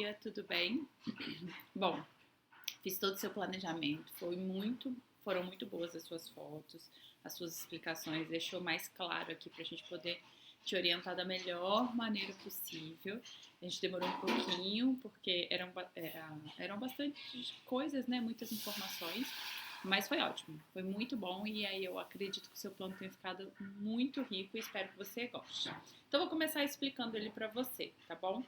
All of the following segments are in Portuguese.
dia, tudo bem? Bom, fiz todo o seu planejamento, foram muito boas as suas fotos, as suas explicações, deixou mais claro aqui para a gente poder te orientar da melhor maneira possível. A gente demorou um pouquinho, porque eram bastante coisas, né? Muitas informações, mas foi ótimo, foi muito bom e aí eu acredito que o seu plano tenha ficado muito rico e espero que você goste. Então, eu vou começar explicando ele para você, tá bom?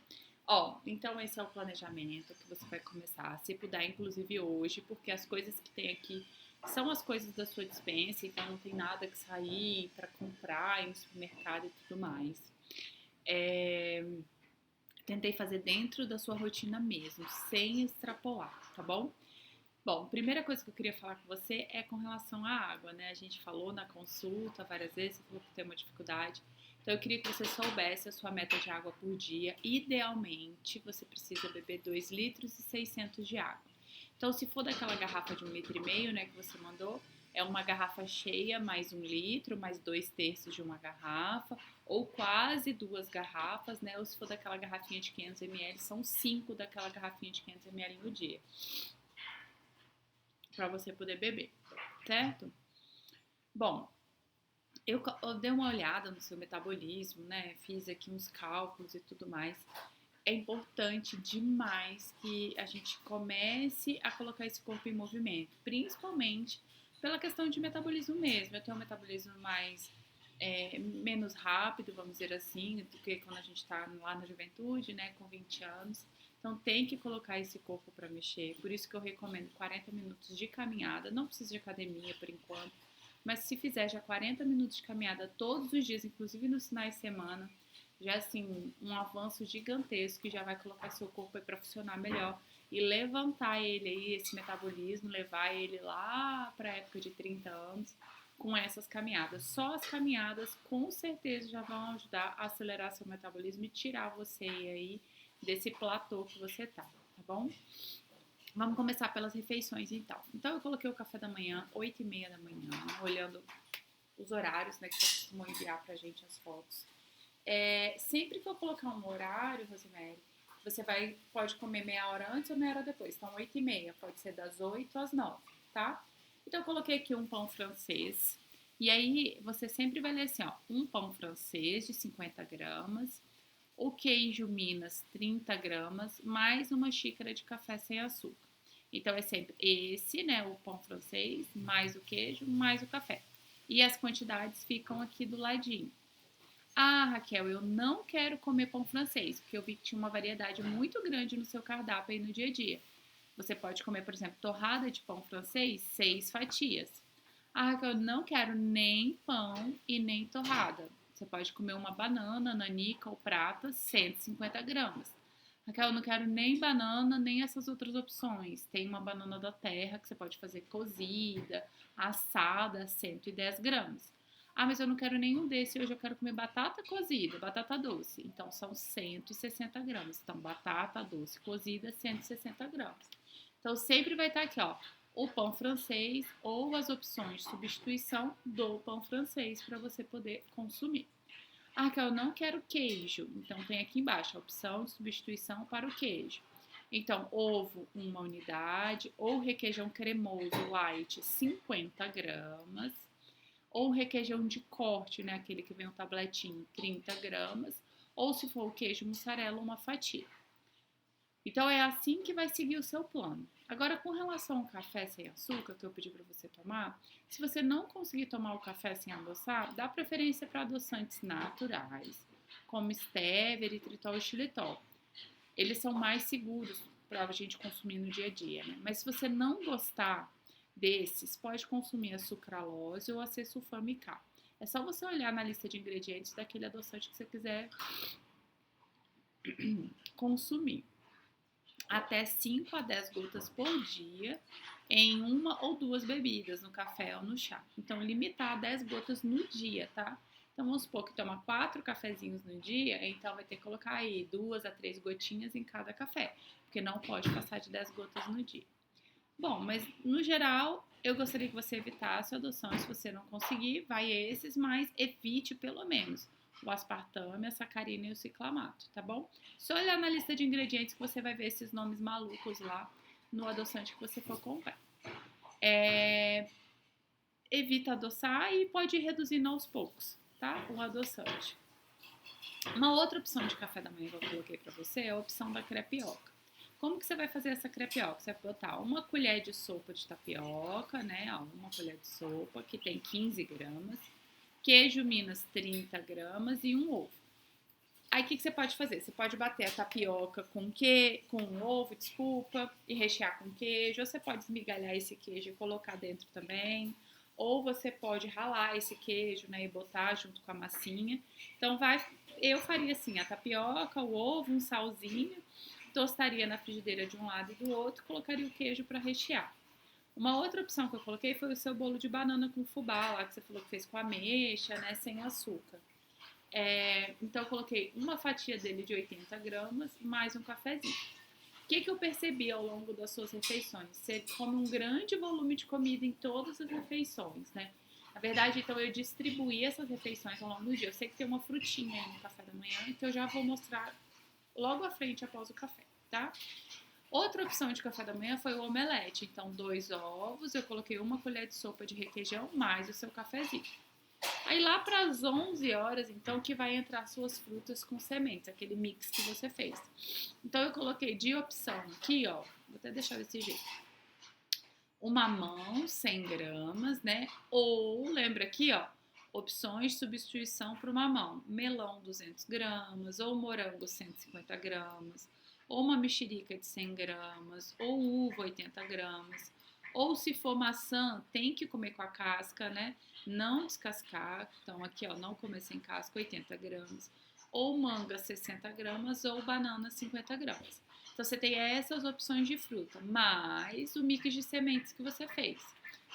Ó, então esse é o planejamento que você vai começar, se puder, inclusive hoje, porque as coisas que tem aqui são as coisas da sua despensa, então não tem nada que sair para comprar no supermercado e tudo mais. É, Tentei fazer dentro da sua rotina mesmo, sem extrapolar, tá bom? Bom, primeira coisa que eu queria falar com você é com relação à água, né? A gente falou na consulta várias vezes, você falou que tem uma dificuldade. Então, eu queria que você soubesse a sua meta de água por dia. Idealmente, você precisa beber 2 litros e 600 de água. Então, se for daquela garrafa de 1,5 litro, né, que você mandou, é uma garrafa cheia mais 1 litro, mais 2/3 de uma garrafa, ou quase 2 garrafas, né? Ou se for daquela garrafinha de 500 ml, são 5 daquela garrafinha de 500 ml no dia para você poder beber, certo? Bom, eu dei uma olhada no seu metabolismo, né? Fiz aqui uns cálculos e tudo mais. É importante demais que a gente comece a colocar esse corpo em movimento, principalmente pela questão de metabolismo mesmo. Eu tenho um metabolismo menos rápido, vamos dizer assim, do que quando a gente está lá na juventude, né, com 20 anos. Então tem que colocar esse corpo para mexer. Por isso que eu recomendo 40 minutos de caminhada. Não precisa de academia por enquanto, mas se fizer já 40 minutos de caminhada todos os dias, inclusive nos finais de semana, já assim, um avanço gigantesco que já vai colocar seu corpo para funcionar melhor e levantar ele aí, esse metabolismo, levar ele lá para a época de 30 anos com essas caminhadas. Só as caminhadas com certeza já vão ajudar a acelerar seu metabolismo e tirar você aí desse platô que você tá bom? Vamos começar pelas refeições então. Então eu coloquei o café da manhã, 8h30 da manhã, olhando os horários, né, que você costumou enviar pra gente as fotos. Sempre que eu colocar um horário, Rosemary, você pode comer meia hora antes ou meia hora depois. Então, 8h30, pode ser das 8 às 9, tá? Então, eu coloquei aqui um pão francês. E aí, você sempre vai ler assim, ó, um pão francês de 50 gramas, o queijo Minas, 30 gramas, mais uma xícara de café sem açúcar. Então, é sempre esse, né, o pão francês, mais o queijo, mais o café. E as quantidades ficam aqui do ladinho. Ah, Raquel, eu não quero comer pão francês, porque eu vi que tinha uma variedade muito grande no seu cardápio aí no dia a dia. Você pode comer, por exemplo, torrada de pão francês, 6 fatias. Ah, Raquel, eu não quero nem pão e nem torrada. Você pode comer uma banana, nanica ou prata, 150 gramas. Raquel, eu não quero nem banana, nem essas outras opções. Tem uma banana da terra que você pode fazer cozida, assada, 110 gramas. Ah, mas eu não quero nenhum desse. Hoje eu quero comer batata cozida, batata doce. Então são 160 gramas. Então, batata doce cozida, 160 gramas. Então, sempre vai estar aqui, ó, o pão francês ou as opções de substituição do pão francês para você poder consumir. Ah, Raquel, eu não quero queijo. Então, tem aqui embaixo a opção de substituição para o queijo. Então, ovo, uma unidade, ou requeijão cremoso light, 50 gramas, ou requeijão de corte, né, aquele que vem um tabletinho, 30 gramas, ou se for o queijo mussarela, uma fatia. Então, é assim que vai seguir o seu plano. Agora, com relação ao café sem açúcar, que eu pedi para você tomar, se você não conseguir tomar o café sem adoçar, dá preferência para adoçantes naturais, como stevia, eritritol e xilitol. Eles são mais seguros para a gente consumir no dia a dia, né? Mas se você não gostar desses, pode consumir a sucralose ou a C-sulfame-K. É só você olhar na lista de ingredientes daquele adoçante que você quiser consumir. Até 5 a 10 gotas por dia em uma ou duas bebidas, no café ou no chá. Então, limitar a 10 gotas no dia, tá? Então, vamos supor que toma 4 cafezinhos no dia, então vai ter que colocar aí 2 a 3 gotinhas em cada café, porque não pode passar de 10 gotas no dia. Bom, mas no geral, eu gostaria que você evitasse a adoção. Se você não conseguir, vai esses, mas evite pelo menos o aspartame, a sacarina e o ciclamato, tá bom? Só olhar na lista de ingredientes que você vai ver esses nomes malucos lá no adoçante que você for comprar. Evita adoçar e pode ir reduzindo aos poucos, tá? O adoçante. Uma outra opção de café da manhã que eu coloquei para você é a opção da crepioca. Como que você vai fazer essa crepioca? Você vai botar uma colher de sopa de tapioca, né? Uma colher de sopa, que tem 15 gramas. Queijo Minas, 30 gramas e um ovo. Aí, o que você pode fazer? Você pode bater a tapioca com ovo, desculpa, e rechear com queijo. Ou você pode esmigalhar esse queijo e colocar dentro também. Ou você pode ralar esse queijo, né, e botar junto com a massinha. Então, eu faria assim, a tapioca, o ovo, um salzinho, tostaria na frigideira de um lado e do outro, colocaria o queijo para rechear. Uma outra opção que eu coloquei foi o seu bolo de banana com fubá, lá que você falou que fez com ameixa, né, sem açúcar. Então eu coloquei uma fatia dele de 80 gramas, mais um cafezinho. O que eu percebi ao longo das suas refeições? Você come um grande volume de comida em todas as refeições, né? Na verdade, então eu distribuí essas refeições ao longo do dia. Eu sei que tem uma frutinha aí no café da manhã, que eu já vou mostrar logo à frente após o café, tá? Outra opção de café da manhã foi o omelete. Então, 2 ovos, eu coloquei uma colher de sopa de requeijão, mais o seu cafezinho. Aí lá para as 11 horas, então, que vai entrar suas frutas com sementes, aquele mix que você fez. Então, eu coloquei de opção aqui, ó, vou até deixar desse jeito. O mamão, 100 gramas, né? Ou, lembra aqui, ó, opções de substituição para o mamão. Melão, 200 gramas, ou morango, 150 gramas, ou uma mexerica de 100 gramas, ou uva, 80 gramas. Ou se for maçã, tem que comer com a casca, né? Não descascar. Então, aqui, ó, não comer sem casca, 80 gramas. Ou manga, 60 gramas, ou banana, 50 gramas. Então, você tem essas opções de fruta, mais o mix de sementes que você fez,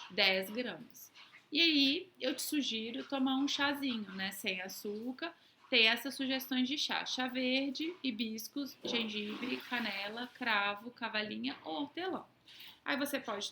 10 gramas. E aí, eu te sugiro tomar um chazinho, né, sem açúcar. Tem essas sugestões de chá: chá verde, hibiscus, gengibre, canela, cravo, cavalinha ou hortelã. Aí você pode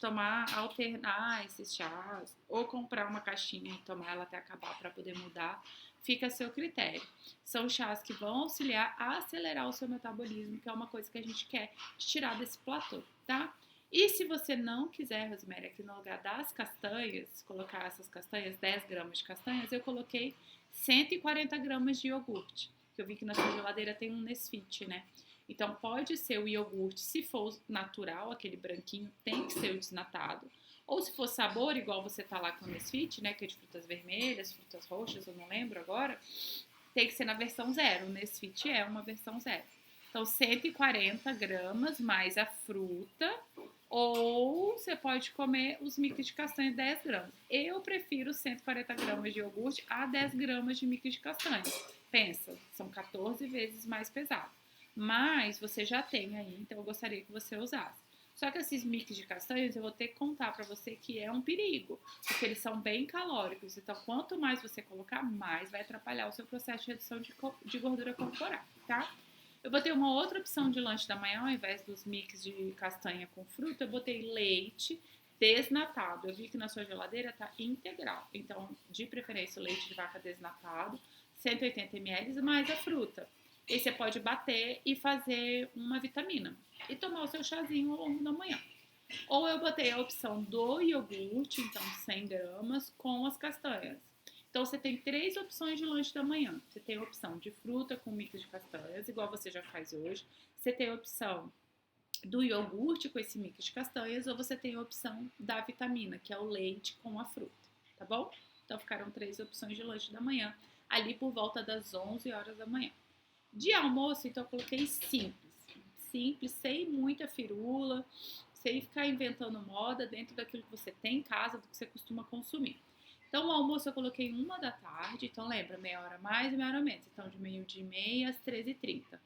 alternar esses chás, ou comprar uma caixinha e tomar ela até acabar para poder mudar. Fica a seu critério. São chás que vão auxiliar a acelerar o seu metabolismo, que é uma coisa que a gente quer tirar desse platô, tá? E se você não quiser, Rosemary, aqui no lugar das castanhas, colocar essas castanhas, 10 gramas de castanhas, eu coloquei 140 gramas de iogurte, que eu vi que na sua geladeira tem um Nesfit, né? Então, pode ser o iogurte, se for natural, aquele branquinho, tem que ser o desnatado. Ou se for sabor, igual você tá lá com o Nesfit, né, que é de frutas vermelhas, frutas roxas, eu não lembro agora, tem que ser na versão zero. O Nesfit é uma versão zero. Então, 140 gramas mais a fruta, ou você pode comer os mix de castanha 10 gramas. Eu prefiro 140 gramas de iogurte a 10 gramas de mix de castanha. Pensa, são 14 vezes mais pesado. Mas você já tem aí, então eu gostaria que você usasse. Só que esses mix de castanhas eu vou ter que contar para você que é um perigo, porque eles são bem calóricos. Então, quanto mais você colocar, mais vai atrapalhar o seu processo de redução de gordura corporal, tá? Eu botei uma outra opção de lanche da manhã, ao invés dos mix de castanha com fruta, eu botei leite desnatado. Eu vi que na sua geladeira tá integral. Então, de preferência, o leite de vaca desnatado, 180 ml, mais a fruta. E você pode bater e fazer uma vitamina e tomar o seu chazinho ao longo da manhã. Ou eu botei a opção do iogurte, então 100 gramas, com as castanhas. Então você tem 3 opções de lanche da manhã. Você tem a opção de fruta com mix de castanhas, igual você já faz hoje. Você tem a opção do iogurte com esse mix de castanhas, ou você tem a opção da vitamina, que é o leite com a fruta, tá bom? Então ficaram 3 opções de lanche da manhã, ali por volta das 11 horas da manhã. De almoço, então, eu coloquei simples, sem muita firula, sem ficar inventando moda dentro daquilo que você tem em casa, do que você costuma consumir. Então, o almoço eu coloquei 1 da tarde, então lembra, meia hora mais e meia hora menos. Então, de 12h30 às 13h30.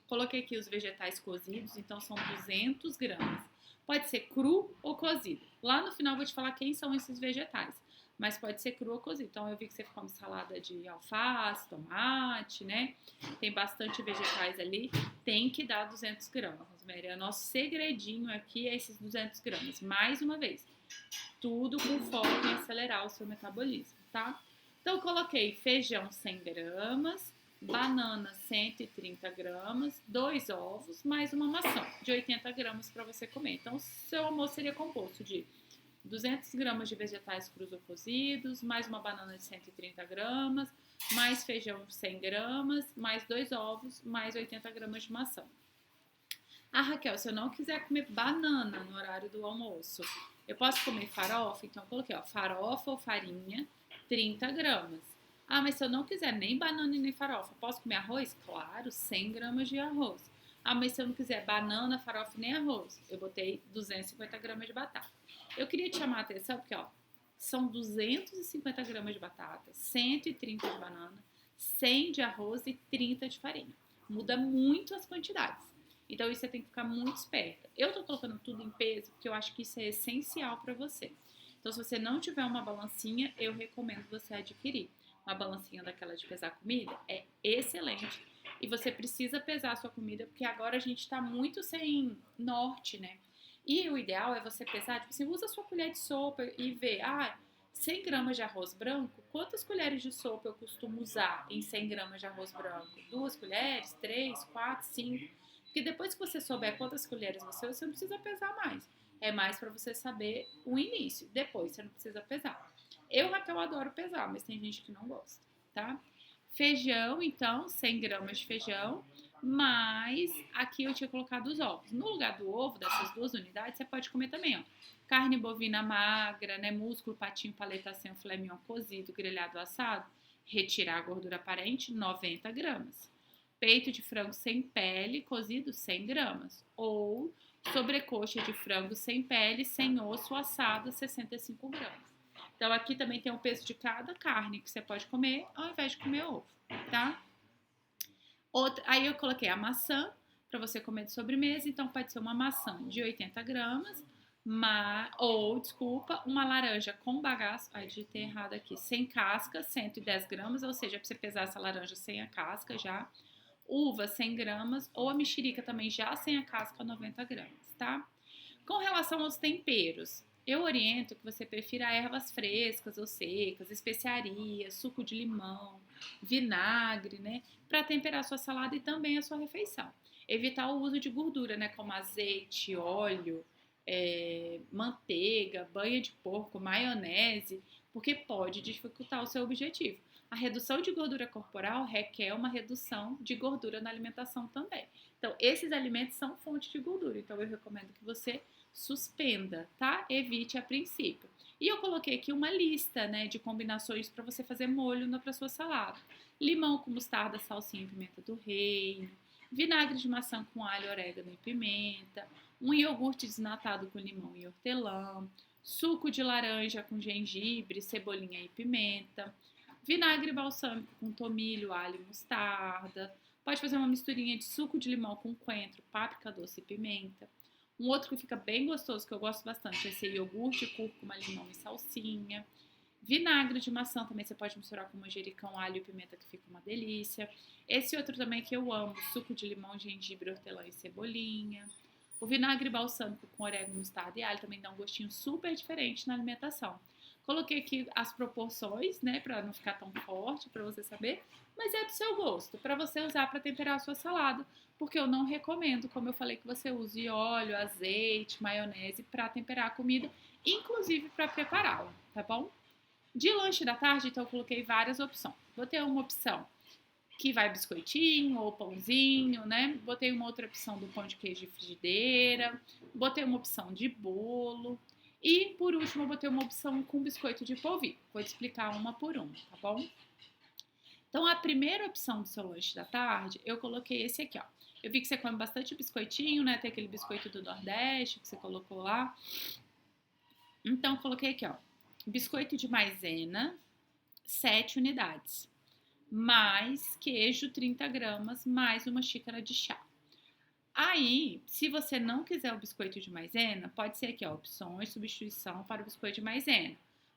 Coloquei aqui os vegetais cozidos, então são 200 gramas. Pode ser cru ou cozido. Lá no final eu vou te falar quem são esses vegetais. Mas pode ser cru ou cozido. Então eu vi que você come salada de alface, tomate, né? Tem bastante vegetais ali. Tem que dar 200 gramas, Rosemary. O nosso segredinho aqui é esses 200 gramas. Mais uma vez, tudo com foco em acelerar o seu metabolismo, tá? Então, eu coloquei feijão 100 gramas, banana 130 gramas, 2 ovos, mais uma maçã de 80 gramas para você comer. Então, seu almoço seria composto de 200 gramas de vegetais crus ou cozidos, mais uma banana de 130 gramas, mais feijão 100 gramas, mais 2 ovos, mais 80 gramas de maçã. Ah, Raquel, se eu não quiser comer banana no horário do almoço, eu posso comer farofa? Então, eu coloquei, ó, farofa ou farinha, 30 gramas. Ah, mas se eu não quiser nem banana e nem farofa, posso comer arroz? Claro, 100 gramas de arroz. Ah, mas se eu não quiser banana, farofa e nem arroz, eu botei 250 gramas de batata. Eu queria te chamar a atenção porque, ó, são 250 gramas de batata, 130 de banana, 100 de arroz e 30 de farinha. Muda muito as quantidades. Então, isso você tem que ficar muito esperta. Eu tô colocando tudo em peso porque eu acho que isso é essencial para você. Então, se você não tiver uma balancinha, eu recomendo você adquirir. Uma balancinha daquela de pesar comida é excelente. E você precisa pesar a sua comida porque agora a gente tá muito sem norte, né? E o ideal é você pesar, tipo assim, usa a sua colher de sopa e vê, 100 gramas de arroz branco, quantas colheres de sopa eu costumo usar em 100 gramas de arroz branco? 2 colheres, 3, 4, 5. Porque depois que você souber quantas colheres você usa, você não precisa pesar mais. É mais para você saber o início. Depois você não precisa pesar. Eu, Raquel, adoro pesar, mas tem gente que não gosta, tá? Feijão, então, 100 gramas de feijão, mas aqui eu tinha colocado os ovos. No lugar do ovo, dessas 2 unidades, você pode comer também, ó. Carne bovina magra, né? Músculo, patinho, paleta, sem filé mignon cozido, grelhado, assado. Retirar a gordura aparente, 90 gramas. Peito de frango sem pele, cozido, 100 gramas. Ou sobrecoxa de frango sem pele, sem osso, assado, 65 gramas. Então, aqui também tem o peso de cada carne que você pode comer, ao invés de comer ovo, tá? Aí eu coloquei a maçã para você comer de sobremesa, então pode ser uma maçã de 80 gramas, uma laranja com bagaço, digitei errado aqui, sem casca, 110 gramas, ou seja, para você pesar essa laranja sem a casca já. Uva, 100 gramas, ou a mexerica também já sem a casca, 90 gramas, tá? Com relação aos temperos, eu oriento que você prefira ervas frescas ou secas, especiarias, suco de limão, vinagre, né? Para temperar a sua salada e também a sua refeição. Evitar o uso de gordura, né? Como azeite, óleo, manteiga, banha de porco, maionese, porque pode dificultar o seu objetivo. A redução de gordura corporal requer uma redução de gordura na alimentação também. Então, esses alimentos são fonte de gordura. Então, eu recomendo que você suspenda, tá? Evite a princípio. E eu coloquei aqui uma lista, né, de combinações para você fazer molho para sua salada. Limão com mostarda, salsinha e pimenta do reino. Vinagre de maçã com alho, orégano e pimenta. Um iogurte desnatado com limão e hortelã. Suco de laranja com gengibre, cebolinha e pimenta. Vinagre balsâmico com tomilho, alho e mostarda. Pode fazer uma misturinha de suco de limão com coentro, páprica doce e pimenta. Um outro que fica bem gostoso, que eu gosto bastante, é esse iogurte, cúrcuma, limão e salsinha. Vinagre de maçã também você pode misturar com manjericão, alho e pimenta, que fica uma delícia. Esse outro também que eu amo, suco de limão, gengibre, hortelã e cebolinha. O vinagre balsâmico com orégano, mostarda e alho também dá um gostinho super diferente na alimentação. Coloquei aqui as proporções, né, para não ficar tão forte, para você saber, mas é do seu gosto, para você usar para temperar a sua salada, porque eu não recomendo, como eu falei, que você use óleo, azeite, maionese para temperar a comida, inclusive para prepará-la, tá bom? De lanche da tarde, então eu coloquei várias opções. Botei uma opção que vai biscoitinho ou pãozinho, né? Botei uma outra opção do pão de queijo de frigideira, botei uma opção de bolo. E, por último, eu botei uma opção com biscoito de polvilho. Vou te explicar uma por uma, tá bom? Então, a primeira opção do seu lanche da tarde, eu coloquei esse aqui, ó. Eu vi que você come bastante biscoitinho, né? Tem aquele biscoito do Nordeste que você colocou lá. Então, eu coloquei aqui, ó. Biscoito de maisena, 7 unidades. Mais queijo, 30 gramas, mais uma xícara de chá. Aí, se você não quiser o biscoito de maisena, pode ser aqui, ó, opções, substituição para o biscoito de maisena.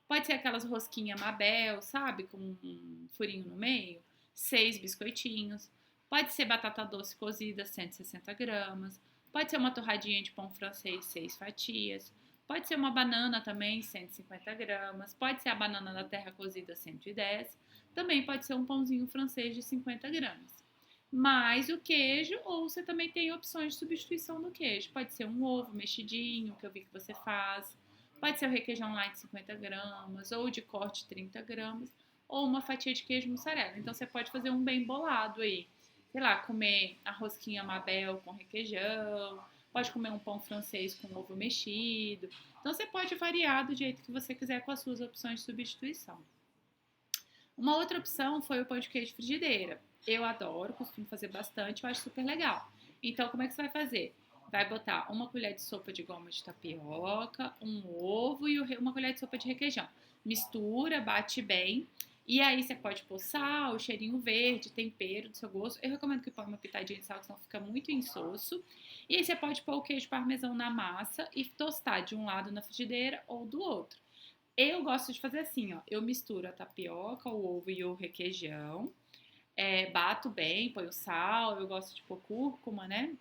Pode ser aquelas rosquinhas Mabel, sabe, com um furinho no meio, 6 biscoitinhos. Pode ser batata doce cozida, 160 gramas. Pode ser uma torradinha de pão francês, 6 fatias. Pode ser uma banana também, 150 gramas. Pode ser a banana da terra cozida, 110. Também pode ser um pãozinho francês de 50 gramas. Mais o queijo, ou você também tem opções de substituição do queijo. Pode ser um ovo mexidinho, que eu vi que você faz. Pode ser o requeijão light 50 gramas, ou de corte 30 gramas, ou uma fatia de queijo mussarela. Então você pode fazer um bem bolado aí. Sei lá, comer a rosquinha Mabel com requeijão, pode comer um pão francês com ovo mexido. Então você pode variar do jeito que você quiser com as suas opções de substituição. Uma outra opção foi o pão de queijo frigideira. Eu adoro, costumo fazer bastante, eu acho super legal. Então, como é que você vai fazer? Vai botar uma colher de sopa de goma de tapioca, um ovo e uma colher de sopa de requeijão. Mistura, bate bem. E aí você pode pôr sal, cheirinho verde, tempero do seu gosto. Eu recomendo que ponha uma pitadinha de sal, senão fica muito insosso. E aí você pode pôr o queijo parmesão na massa e tostar de um lado na frigideira ou do outro. Eu gosto de fazer assim, ó. Eu misturo a tapioca, o ovo e o requeijão. Bato bem, ponho sal, eu gosto de pôr cúrcuma, né?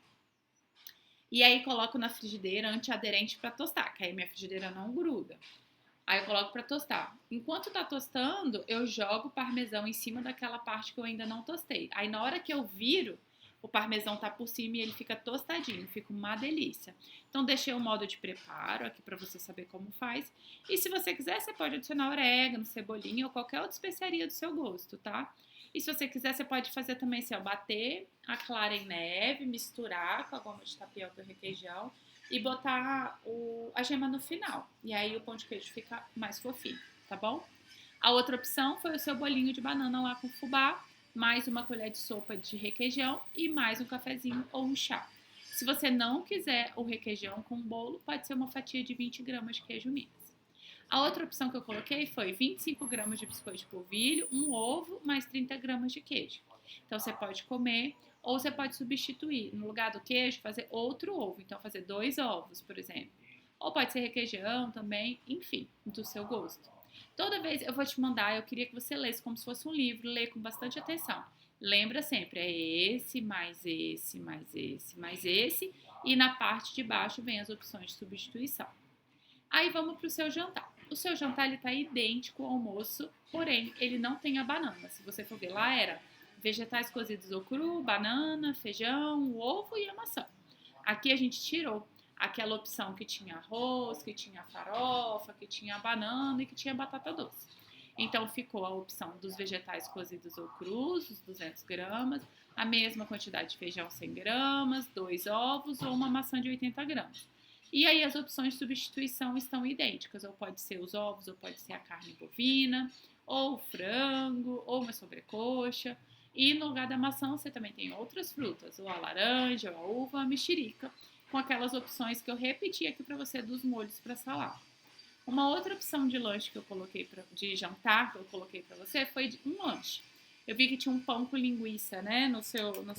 E aí coloco na frigideira antiaderente para tostar, que aí minha frigideira não gruda. Aí eu coloco para tostar. Enquanto tá tostando, eu jogo o parmesão em cima daquela parte que eu ainda não tostei. Aí na hora que eu viro, o parmesão tá por cima e ele fica tostadinho, fica uma delícia. Então deixei o modo de preparo aqui para você saber como faz. E se você quiser, você pode adicionar orégano, cebolinha ou qualquer outra especiaria do seu gosto, tá? E se você quiser, você pode fazer também assim, ó, bater a clara em neve, misturar com a goma de tapioca e o requeijão e botar a gema no final. E aí o pão de queijo fica mais fofinho, tá bom? A outra opção foi o seu bolinho de banana lá com fubá, mais uma colher de sopa de requeijão e mais um cafezinho ou um chá. Se você não quiser o requeijão com bolo, pode ser uma fatia de 20 gramas de queijo Minas. A outra opção que eu coloquei foi 25 gramas de biscoito de polvilho, um ovo, mais 30 gramas de queijo. Então você pode comer ou você pode substituir, no lugar do queijo, fazer outro ovo. Então fazer 2 ovos, por exemplo. Ou pode ser requeijão também, enfim, do seu gosto. Toda vez eu vou te mandar, eu queria que você lesse como se fosse um livro, lê com bastante atenção. Lembra sempre, é esse, mais esse, mais esse, mais esse. E na parte de baixo vem as opções de substituição. Aí vamos para o seu jantar. O seu jantar está idêntico ao almoço, porém ele não tem a banana. Se você for ver lá, era vegetais cozidos ou cru, banana, feijão, o ovo e a maçã. Aqui a gente tirou aquela opção que tinha arroz, que tinha farofa, que tinha banana e que tinha batata doce. Então ficou a opção dos vegetais cozidos ou crus, os 200 gramas, a mesma quantidade de feijão 100 gramas, 2 ovos ou uma maçã de 80 gramas. E aí as opções de substituição estão idênticas, ou pode ser os ovos, ou pode ser a carne bovina, ou o frango, ou uma sobrecoxa. E no lugar da maçã você também tem outras frutas, ou a laranja, ou a uva, a mexerica, com aquelas opções que eu repeti aqui para você dos molhos para salada. Uma outra opção de lanche que eu coloquei, de jantar que eu coloquei para você foi um lanche. Eu vi que tinha um pão com linguiça, né, nas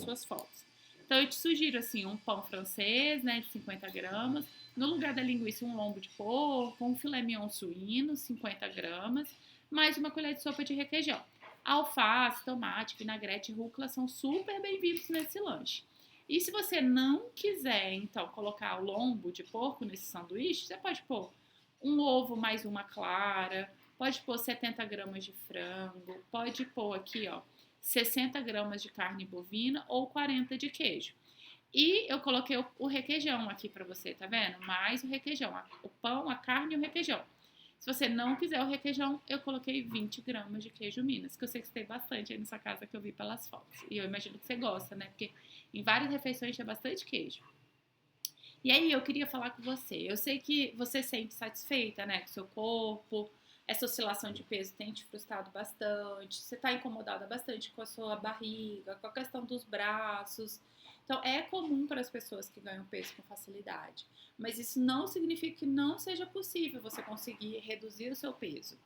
suas fotos. Então eu te sugiro assim, um pão francês, né, de 50 gramas. No lugar da linguiça, um lombo de porco, um filé mignon suíno, 50 gramas, mais uma colher de sopa de requeijão. Alface, tomate, vinagrete e rúcula são super bem-vindos nesse lanche. E se você não quiser, então, colocar o lombo de porco nesse sanduíche, você pode pôr um ovo mais uma clara, pode pôr 70 gramas de frango, pode pôr aqui, ó, 60 gramas de carne bovina ou 40 de queijo. E eu coloquei o requeijão aqui pra você, tá vendo? Mais o requeijão, o pão, a carne e o requeijão. Se você não quiser o requeijão, eu coloquei 20 gramas de queijo Minas, que eu sei que você tem bastante aí na sua casa, que eu vi pelas fotos. E eu imagino que você gosta, né? Porque em várias refeições tinha bastante queijo. E aí eu queria falar com você. Eu sei que você se sente satisfeita, né, com o seu corpo. Essa oscilação de peso tem te frustrado bastante. Você está incomodada bastante com a sua barriga, com a questão dos braços. Então, é comum para as pessoas que ganham peso com facilidade. Mas isso não significa que não seja possível você conseguir reduzir o seu peso.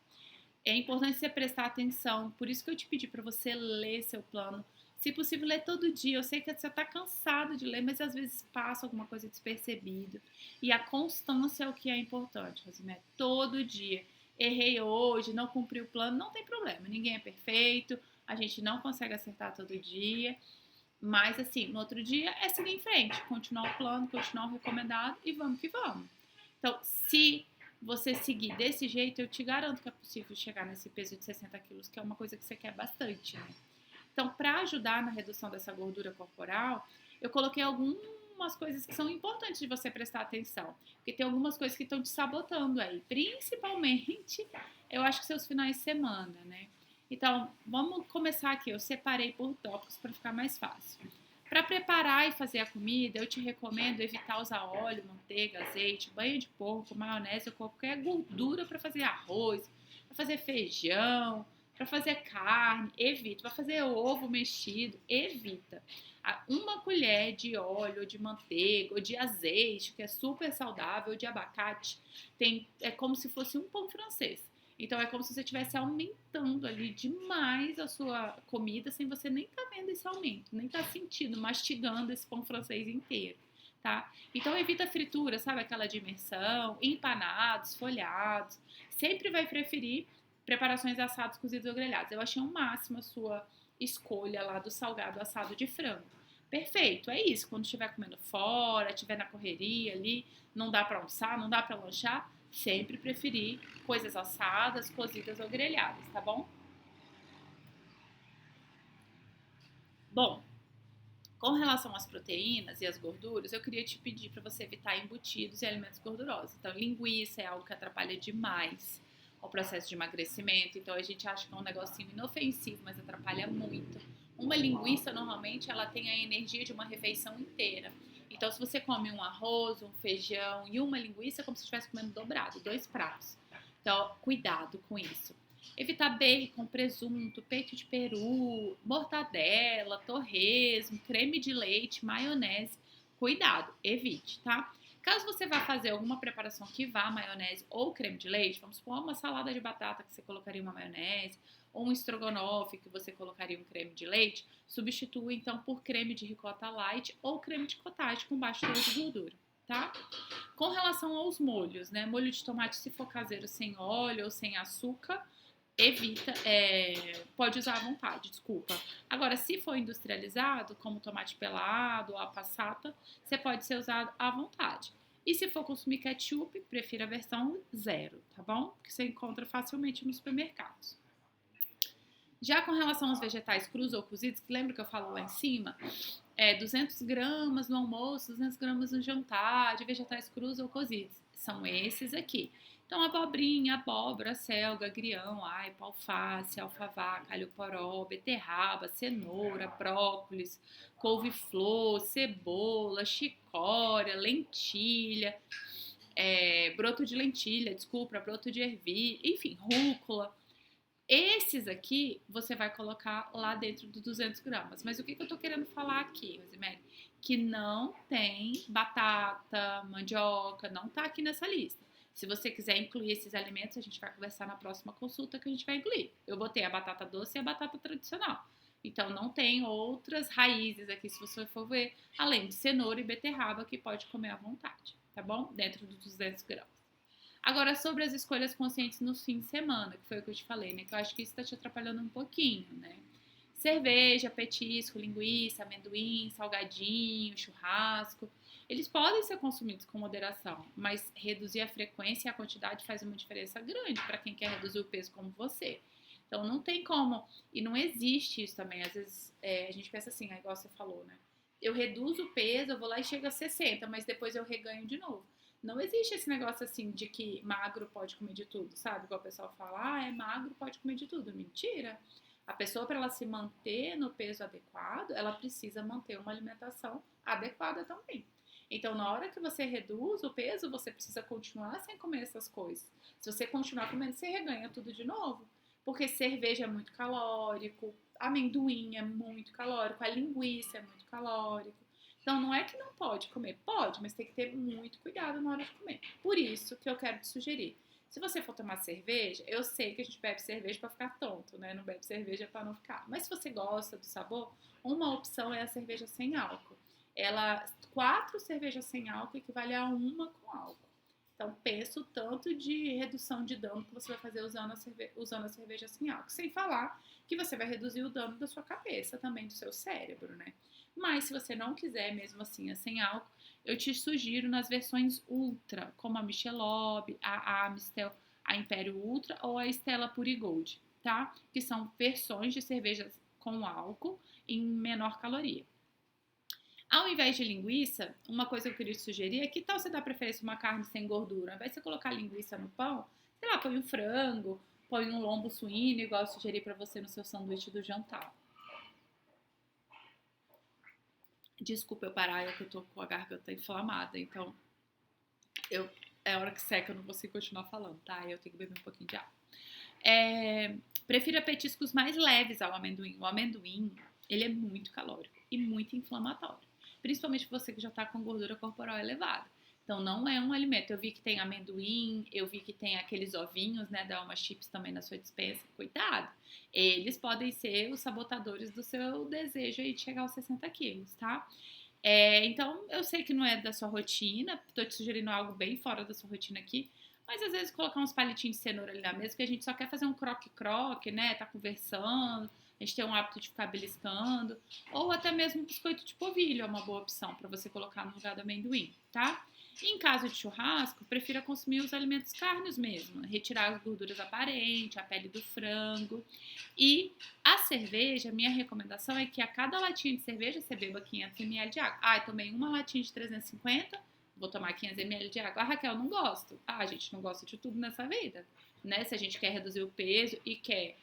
É importante você prestar atenção. Por isso que eu te pedi para você ler seu plano. Se possível, ler todo dia. Eu sei que você está cansado de ler, mas às vezes passa alguma coisa despercebido. E a constância é o que é importante, Rosimé. Todo dia. Errei hoje, não cumpri o plano, não tem problema. Ninguém é perfeito, a gente não consegue acertar todo dia. Mas, assim, no outro dia é seguir em frente. Continuar o plano, continuar o recomendado e vamos que vamos. Então, se você seguir desse jeito, eu te garanto que é possível chegar nesse peso de 60 quilos, que é uma coisa que você quer bastante, né? Então, para ajudar na redução dessa gordura corporal, eu coloquei algumas coisas que são importantes de você prestar atenção. Porque tem algumas coisas que estão te sabotando aí. Principalmente, eu acho que seus finais de semana, né? Então, vamos começar aqui. Eu separei por tópicos para ficar mais fácil. Para preparar e fazer a comida, eu te recomendo evitar usar óleo, manteiga, azeite, banha de porco, maionese ou qualquer gordura para fazer arroz, para fazer feijão, para fazer carne, evita. Para fazer ovo mexido, evita. Uma colher de óleo, de manteiga ou de azeite, que é super saudável, de abacate, é como se fosse um pão francês. Então é como se você estivesse aumentando ali demais a sua comida sem você nem estar vendo esse aumento, nem estar sentindo, mastigando esse pão francês inteiro, tá? Então evita fritura, sabe aquela de imersão, empanados, folhados. Sempre vai preferir preparações assados, cozidos ou grelhados. Eu achei um máximo a sua escolha lá do salgado assado de frango. Perfeito, é isso. Quando estiver comendo fora, estiver na correria ali, não dá para almoçar, não dá para lanchar, sempre preferir coisas assadas, cozidas ou grelhadas, tá bom? Bom, com relação às proteínas e às gorduras, eu queria te pedir para você evitar embutidos e alimentos gordurosos. Então, linguiça é algo que atrapalha demais o processo de emagrecimento. Então, a gente acha que é um negocinho inofensivo, mas atrapalha muito. Uma linguiça, normalmente, ela tem a energia de uma refeição inteira. Então, se você come um arroz, um feijão e uma linguiça, é como se estivesse comendo dobrado, 2 pratos. Então, cuidado com isso. Evitar bacon, presunto, peito de peru, mortadela, torresmo, creme de leite, maionese. Cuidado, evite, tá? Caso você vá fazer alguma preparação que vá maionese ou creme de leite, vamos supor uma salada de batata que você colocaria uma maionese, ou um estrogonofe que você colocaria um creme de leite, substitua então por creme de ricota light ou creme de cottage com baixo teor de gordura, tá? Com relação aos molhos, né? Molho de tomate, se for caseiro, sem óleo ou sem açúcar, evita, pode usar à vontade, desculpa. Agora, se for industrializado, como tomate pelado ou a passata, você pode ser usado à vontade. E se for consumir ketchup, prefira a versão zero, tá bom? Que você encontra facilmente nos supermercados. Já com relação aos vegetais crus ou cozidos, que lembra que eu falo lá em cima? 200 gramas no almoço, 200 gramas no jantar, de vegetais crus ou cozidos. São esses aqui. Então, abobrinha, abóbora, selga, agrião, aipo, alface, alfavaca, alho poró, beterraba, cenoura, brócolis, couve-flor, cebola, chicória, lentilha, broto de lentilha, desculpa, broto de ervilha, enfim, rúcula. Esses aqui você vai colocar lá dentro dos 200 gramas. Mas o que eu tô querendo falar aqui, Rosemary? Que não tem batata, mandioca, não tá aqui nessa lista. Se você quiser incluir esses alimentos, a gente vai conversar na próxima consulta que a gente vai incluir. Eu botei a batata doce e a batata tradicional. Então não tem outras raízes aqui, se você for ver, além de cenoura e beterraba, que pode comer à vontade, tá bom? Dentro dos 200 gramas. Agora, sobre as escolhas conscientes no fim de semana, que foi o que eu te falei, né? Que eu acho que isso tá te atrapalhando um pouquinho, né? Cerveja, petisco, linguiça, amendoim, salgadinho, churrasco. Eles podem ser consumidos com moderação, mas reduzir a frequência e a quantidade faz uma diferença grande para quem quer reduzir o peso como você. Então, não tem como. E não existe isso também. Às vezes, a gente pensa assim, igual você falou, né? Eu reduzo o peso, eu vou lá e chego a 60, mas depois eu reganho de novo. Não existe esse negócio assim de que magro pode comer de tudo, sabe? Igual o pessoal fala, é magro, pode comer de tudo. Mentira! A pessoa, para ela se manter no peso adequado, ela precisa manter uma alimentação adequada também. Então, na hora que você reduz o peso, você precisa continuar sem comer essas coisas. Se você continuar comendo, você reganha tudo de novo. Porque cerveja é muito calórico, amendoim é muito calórico, a linguiça é muito calórico. Então, não é que não pode comer, pode, mas tem que ter muito cuidado na hora de comer. Por isso que eu quero te sugerir. Se você for tomar cerveja, eu sei que a gente bebe cerveja para ficar tonto, né? Não bebe cerveja para não ficar. Mas se você gosta do sabor, uma opção é a cerveja sem álcool. 4 cervejas sem álcool equivale a uma com álcool. Então, pensa o tanto de redução de dano que você vai fazer usando a cerveja sem álcool. Sem falar que você vai reduzir o dano da sua cabeça também, do seu cérebro, né? Mas se você não quiser, mesmo assim, é sem álcool, eu te sugiro nas versões Ultra, como a Michelob, a Amstel, a Império Ultra ou a Stella Purigold, tá? Que são versões de cervejas com álcool em menor caloria. Ao invés de linguiça, uma coisa que eu queria te sugerir é que tal você dar preferência a uma carne sem gordura? Ao invés de você colocar linguiça no pão, sei lá, põe um frango, põe um lombo suíno, igual eu sugeri para você no seu sanduíche do jantar. Desculpa eu parar, é que eu tô com a garganta inflamada, então eu, é hora que seca, eu não consigo continuar falando, tá? Eu tenho que beber um pouquinho de água. Prefira petiscos mais leves ao amendoim. O amendoim, ele é muito calórico e muito inflamatório. Principalmente você que já está com gordura corporal elevada. Então, não é um alimento. Eu vi que tem amendoim, eu vi que tem aqueles ovinhos, né, da Alma Chips também na sua despensa. Cuidado. Eles podem ser os sabotadores do seu desejo aí de chegar aos 60 quilos, tá? Então, eu sei que não é da sua rotina, tô te sugerindo algo bem fora da sua rotina aqui, mas às vezes colocar uns palitinhos de cenoura ali na mesa, que a gente só quer fazer um croque-croque, né? Tá conversando, a gente tem um hábito de ficar beliscando, ou até mesmo um biscoito de polvilho é uma boa opção para você colocar no lugar do amendoim, tá? E em caso de churrasco, prefira consumir os alimentos carnes mesmo, retirar as gorduras aparentes, a pele do frango. E a cerveja, minha recomendação é que a cada latinha de cerveja você beba 500 ml de água. Ah, eu tomei uma latinha de 350, vou tomar 500 ml de água. Ah, Raquel, não gosto. Ah, a gente não gosta de tudo nessa vida, né? Se a gente quer reduzir o peso e quer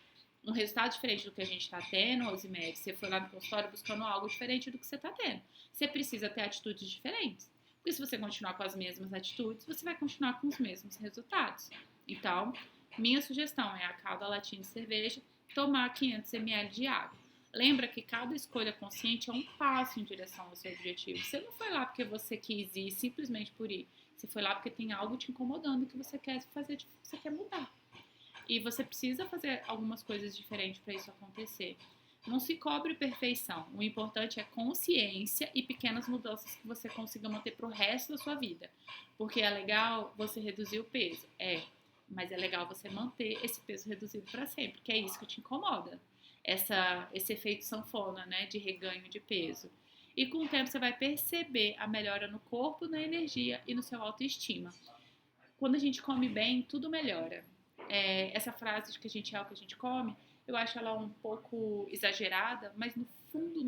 um resultado diferente do que a gente está tendo, Rosemary, você foi lá no consultório buscando algo diferente do que você está tendo. Você precisa ter atitudes diferentes. Porque se você continuar com as mesmas atitudes, você vai continuar com os mesmos resultados. Então, minha sugestão é a cada latinha de cerveja tomar 500 ml de água. Lembra que cada escolha consciente é um passo em direção ao seu objetivo. Você não foi lá porque você quis ir simplesmente por ir. Você foi lá porque tem algo te incomodando que você quer fazer, você quer mudar. E você precisa fazer algumas coisas diferentes para isso acontecer. Não se cobre perfeição. O importante é consciência e pequenas mudanças que você consiga manter para o resto da sua vida. Porque é legal você reduzir o peso. Mas é legal você manter esse peso reduzido para sempre, que é isso que te incomoda. Esse efeito sanfona, né, de reganho de peso. E com o tempo você vai perceber a melhora no corpo, na energia e no seu autoestima. Quando a gente come bem, tudo melhora. Essa frase de que a gente é o que a gente come, eu acho ela um pouco exagerada, mas no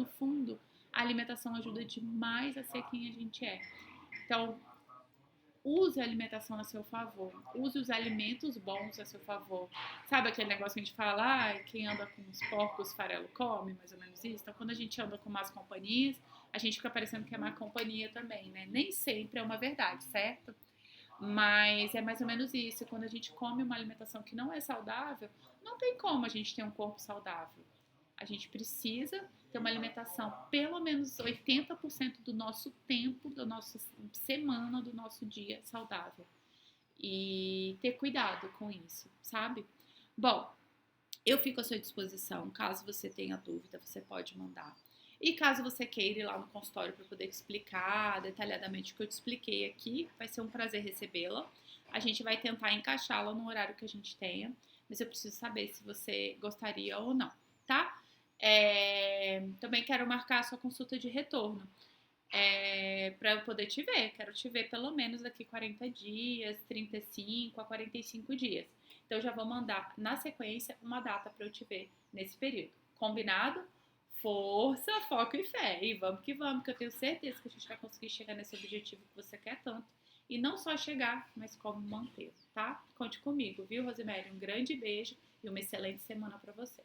fundo, a alimentação ajuda demais a ser quem a gente é. Então, use a alimentação a seu favor. Use os alimentos bons a seu favor. Sabe aquele negócio que a gente fala, quem anda com os porcos, farelo come, mais ou menos isso? Então, quando a gente anda com más companhias, a gente fica parecendo que é má companhia também, né? Nem sempre é uma verdade, certo? Mas é mais ou menos isso. Quando a gente come uma alimentação que não é saudável, não tem como a gente ter um corpo saudável. A gente precisa ter uma alimentação pelo menos 80% do nosso tempo, da nossa semana, do nosso dia saudável. E ter cuidado com isso, sabe? Bom, eu fico à sua disposição. Caso você tenha dúvida, você pode mandar. E caso você queira ir lá no consultório para poder te explicar detalhadamente o que eu te expliquei aqui, vai ser um prazer recebê-la. A gente vai tentar encaixá-la no horário que a gente tenha, mas eu preciso saber se você gostaria ou não, tá? Também quero marcar a sua consulta de retorno para eu poder te ver. Quero te ver pelo menos daqui 40 dias, 35 a 45 dias. Então, eu já vou mandar na sequência uma data para eu te ver nesse período. Combinado? Força, foco e fé. E vamos, que eu tenho certeza que a gente vai conseguir chegar nesse objetivo que você quer tanto. E não só chegar, mas como manter, tá? Conte comigo, viu, Rosemary? Um grande beijo e uma excelente semana para você.